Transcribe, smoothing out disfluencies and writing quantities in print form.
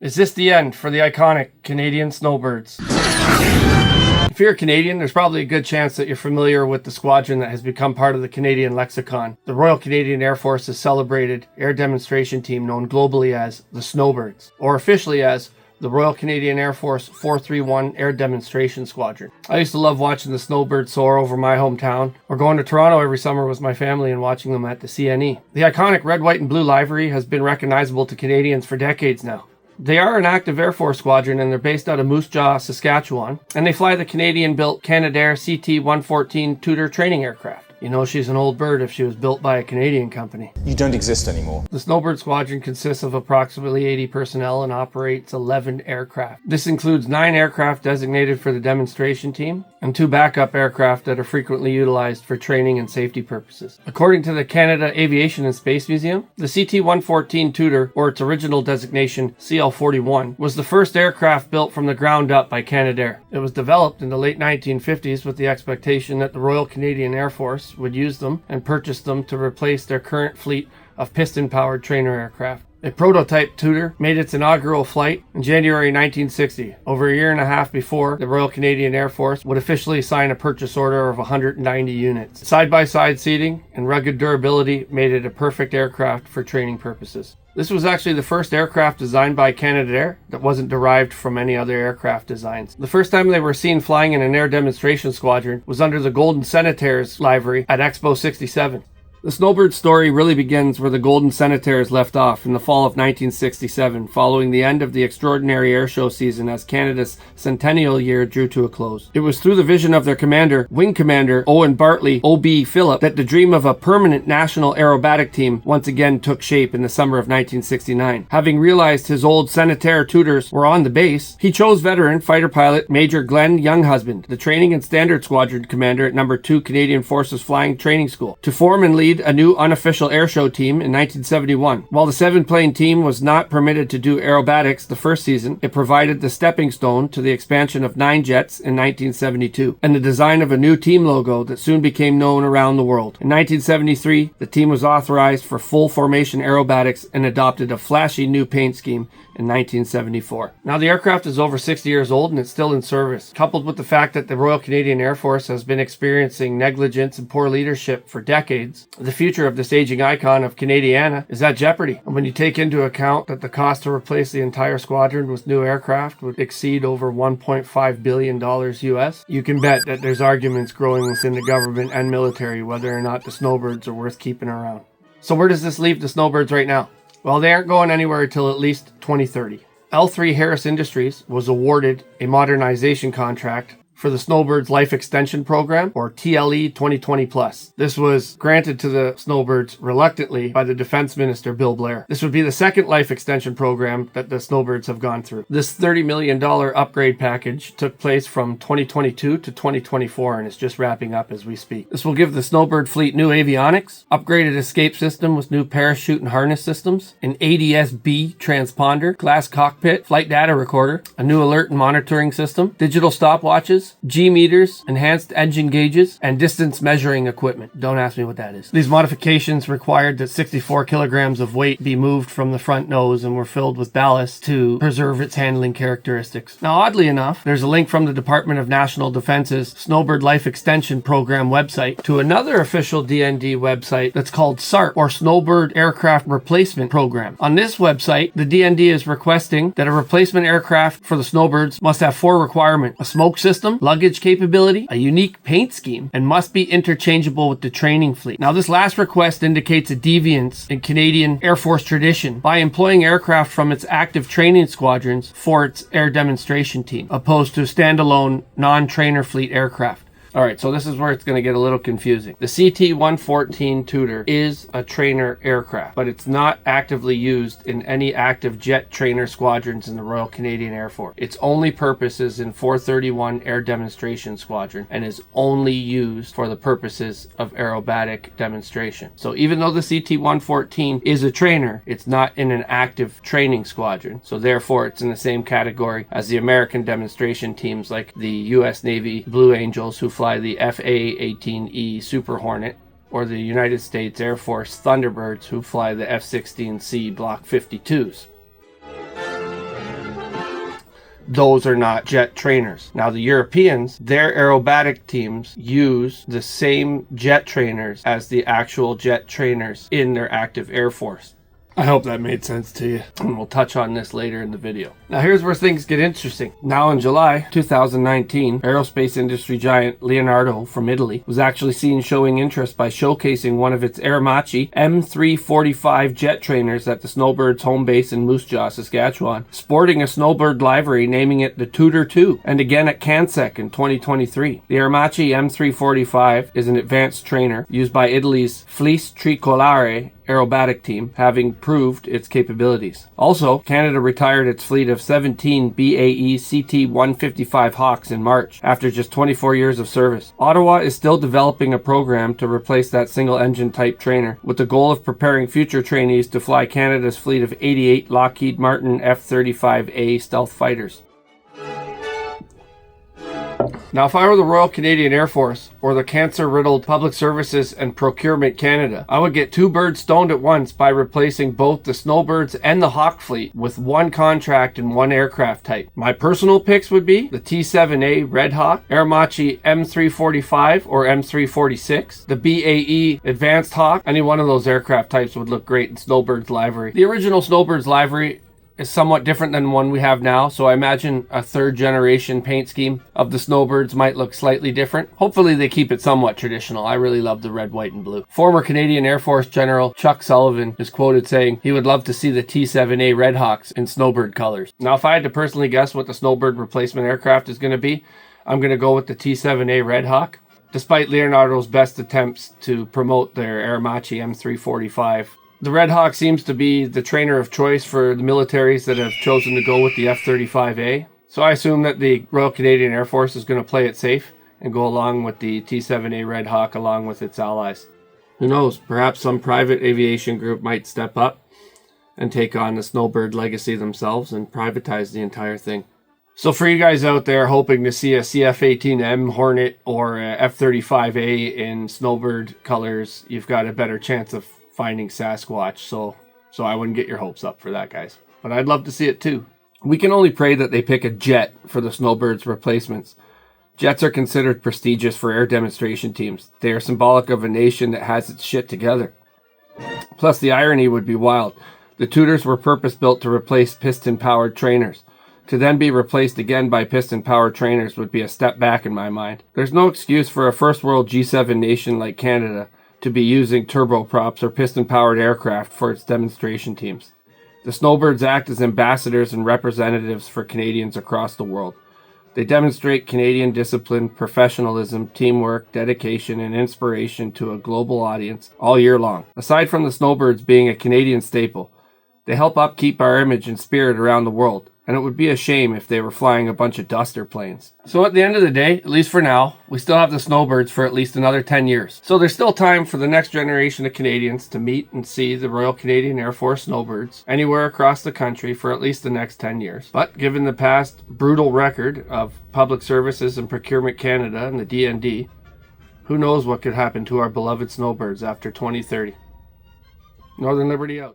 Is this the end for the iconic Canadian Snowbirds? If you're a Canadian, there's probably a good chance that you're familiar with the squadron that has become part of the Canadian lexicon. The Royal Canadian Air Force's celebrated air demonstration team known globally as the Snowbirds, or officially as the Royal Canadian Air Force 431 Air Demonstration Squadron. I used to love watching the Snowbirds soar over my hometown, or going to Toronto every summer with my family and watching them at the CNE. The iconic red, white, and blue livery has been recognizable to Canadians for decades now. They are an active Air Force squadron, and they're based out of Moose Jaw, Saskatchewan, and they fly the Canadian-built Canadair CT-114 Tudor training aircraft. You know she's an old bird if she was built by a Canadian company. You don't exist anymore. The Snowbird Squadron consists of approximately 80 personnel and operates 11 aircraft. This includes 9 aircraft designated for the demonstration team and 2 backup aircraft that are frequently utilized for training and safety purposes. According to the Canada Aviation and Space Museum, the CT-114 Tudor, or its original designation CL-41, was the first aircraft built from the ground up by Canadair. It was developed in the late 1950s with the expectation that the Royal Canadian Air Force would use them and purchase them to replace their current fleet of piston-powered trainer aircraft. A prototype Tudor made its inaugural flight in January 1960, over a year and a half before the Royal Canadian Air Force would officially sign a purchase order of 190 units. Side-by-side seating and rugged durability made it a perfect aircraft for training purposes. This was actually the first aircraft designed by Canadair that wasn't derived from any other aircraft designs. The first time they were seen flying in an air demonstration squadron was under the Golden Senators livery at Expo 67. The Snowbird story really begins where the Golden Senators left off in the fall of 1967, following the end of the extraordinary airshow season as Canada's centennial year drew to a close. It was through the vision of their commander, Wing Commander Owen Bartley O.B. Phillip, that the dream of a permanent national aerobatic team once again took shape in the summer of 1969. Having realized his old Senataire tutors were on the base, he chose veteran fighter pilot Major Glenn Younghusband, the training and standard squadron commander at No. 2 Canadian Forces Flying Training School, to form and lead a new unofficial airshow team in 1971. While the 7-plane team was not permitted to do aerobatics the first season, it provided the stepping stone to the expansion of 9 jets in 1972 and the design of a new team logo that soon became known around the world. In 1973, the team was authorized for full formation aerobatics and adopted a flashy new paint scheme in 1974. Now the aircraft is over 60 years old and it's still in service. Coupled with the fact that the Royal Canadian Air Force has been experiencing negligence and poor leadership for decades, the future of this aging icon of Canadiana is at jeopardy. And when you take into account that the cost to replace the entire squadron with new aircraft would exceed over $1.5 billion US, you can bet that there's arguments growing within the government and military whether or not the Snowbirds are worth keeping around. So where does this leave the Snowbirds right now? Well, they aren't going anywhere until at least 2030. L3 Harris Industries was awarded a modernization contract for the Snowbirds Life Extension Program, or TLE 2020+. This was granted to the Snowbirds reluctantly by the Defense Minister Bill Blair. This would be the second life extension program that the Snowbirds have gone through. This $30 million upgrade package took place from 2022 to 2024 and is just wrapping up as we speak. This will give the Snowbird fleet new avionics, upgraded escape system with new parachute and harness systems, an ADS-B transponder, glass cockpit, flight data recorder, a new alert and monitoring system, digital stopwatches, G-meters, enhanced engine gauges, and distance measuring equipment. Don't ask me what that is. These modifications required that 64 kilograms of weight be moved from the front nose and were filled with ballast to preserve its handling characteristics. Now, oddly enough, there's a link from the Department of National Defense's Snowbird Life Extension Program website to another official DND website that's called SARP, or Snowbird Aircraft Replacement Program. On this website, the DND is requesting that a replacement aircraft for the Snowbirds must have 4 requirements: a smoke system, luggage capability, a unique paint scheme, and must be interchangeable with the training fleet. Now, this last request indicates a deviance in Canadian Air Force tradition by employing aircraft from its active training squadrons for its air demonstration team, opposed to standalone non-trainer fleet aircraft. Alright, so this is where it's going to get a little confusing. The CT-114 Tudor is a trainer aircraft, but it's not actively used in any active jet trainer squadrons in the Royal Canadian Air Force. Its only purpose is in 431 Air Demonstration Squadron and is only used for the purposes of aerobatic demonstration. So even though the CT-114 is a trainer, it's not in an active training squadron. So therefore, it's in the same category as the American demonstration teams like the U.S. Navy Blue Angels, who fly the FA-18E Super Hornet, or the United States Air Force Thunderbirds, who fly the F-16C Block 52s. those are not jet trainers. Now the Europeans, their aerobatic teams use the same jet trainers as the actual jet trainers in their active Air Force. I hope that made sense to you, and we'll touch on this later in the video. Now here's where things get interesting. Now in July 2019, aerospace industry giant Leonardo from Italy was actually seen showing interest by showcasing one of its Aermacchi M345 jet trainers at the Snowbirds home base in Moose Jaw, Saskatchewan, sporting a Snowbird livery naming it the Tudor 2, and again at CanSec in 2023. The Aermacchi M345 is an advanced trainer used by Italy's Fleece Tricolare aerobatic team, having proved its capabilities. Also, Canada retired its fleet of 17 BAE CT-155 Hawks in March, after just 24 years of service. Ottawa is still developing a program to replace that single-engine type trainer, with the goal of preparing future trainees to fly Canada's fleet of 88 Lockheed Martin F-35A stealth fighters. Now, if I were the Royal Canadian Air Force or the cancer-riddled Public Services and Procurement Canada, I would get two birds stoned at once by replacing both the Snowbirds and the Hawk fleet with one contract and one aircraft type. My personal picks would be the T-7A Red Hawk, Aermacchi M345 or M346, the BAE Advanced Hawk. Any one of those aircraft types would look great in Snowbird's livery. The original Snowbird's livery is somewhat different than one we have now, so I imagine a third generation paint scheme of the Snowbirds might look slightly different. Hopefully they keep it somewhat traditional. I really love the red, white, and blue. Former Canadian Air Force General Chuck Sullivan is quoted saying he would love to see the T-7A Red Hawks in Snowbird colors. Now, if I had to personally guess what the Snowbird replacement aircraft is going to be, I'm going to go with the T-7A Red Hawk. Despite Leonardo's best attempts to promote their Aermacchi M345, the Red Hawk seems to be the trainer of choice for the militaries that have chosen to go with the F-35A. So I assume that the Royal Canadian Air Force is going to play it safe and go along with the T-7A Red Hawk along with its allies. Who knows, perhaps some private aviation group might step up and take on the Snowbird legacy themselves and privatize the entire thing. So for you guys out there hoping to see a CF-18M Hornet or a F-35A in Snowbird colors, you've got a better chance of finding Sasquatch, so I wouldn't get your hopes up for that, guys. But I'd love to see it too. We can only pray that they pick a jet for the Snowbirds replacements. Jets are considered prestigious for air demonstration teams. They are symbolic of a nation that has its shit together. Plus, the irony would be wild. The Tudors were purpose-built to replace piston-powered trainers. To then be replaced again by piston-powered trainers would be a step back in my mind. There's no excuse for a first-world G7 nation like Canada to be using turboprops or piston-powered aircraft for its demonstration teams. The Snowbirds act as ambassadors and representatives for Canadians across the world. They demonstrate Canadian discipline, professionalism, teamwork, dedication, and inspiration to a global audience all year long. Aside from the Snowbirds being a Canadian staple, they help upkeep our image and spirit around the world, and it would be a shame if they were flying a bunch of duster planes. So at the end of the day, at least for now, we still have the Snowbirds for at least another 10 years. So there's still time for the next generation of Canadians to meet and see the Royal Canadian Air Force Snowbirds anywhere across the country for at least the next 10 years. But given the past brutal record of Public Services and Procurement Canada and the DND, who knows what could happen to our beloved Snowbirds after 2030. Northern Liberty out.